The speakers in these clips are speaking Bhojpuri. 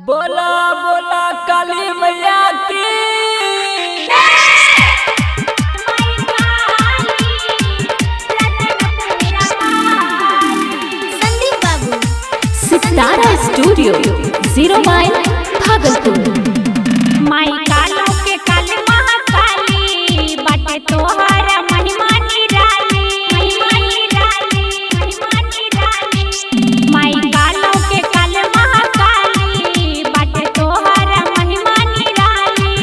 बोला बोला काली मैया की। संदीप बाबू सितारा स्टूडियो 0 माइल भागलपुर। माई कालो के काली महाकाली बाटे तोहर महिमा निराली माई कालो के काली महाकाली बाटे तोहर महिमा निराली।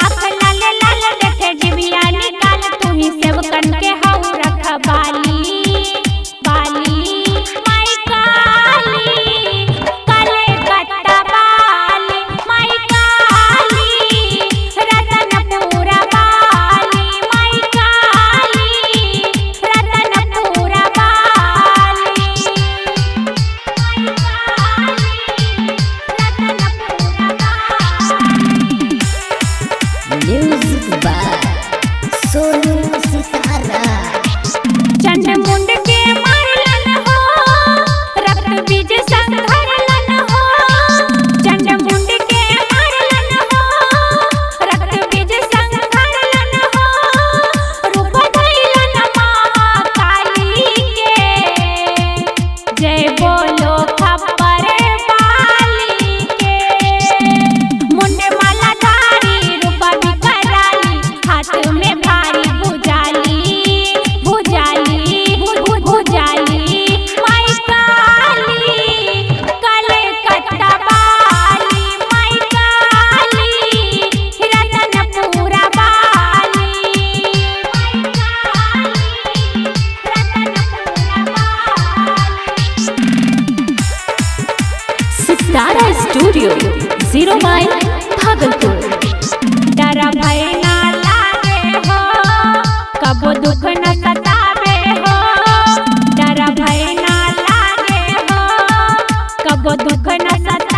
आँख लाल लाल देखे जिबिया निकाल तू ही सेवकन के हऊ रखवाली माई काली काले कट्टा बाली माई काली रतनपुरा बाली माई काली रतनपुरा बाली म्यूजिक बाय सोनू सितारा। चंड मुंड के मारलन हो रक्त बीज संघरलन हो चंड मुंड के मारलन हो रक्त बीज संघरलन हो रूप धैलन महाकाली के जय बोलो खप्पर बाली के मुंड माला धारी रूप विकराली हाथ में भारी भुजाली माई काली काले कट्टा बाली माई काली रतनपुरा बाली सितारा स्टूडियो 0 माइल भागलपुर। डरा भय ना लागे हो कबो दुख न सतावे हो डरा भय ना लागे हो कबो दुख न सतावे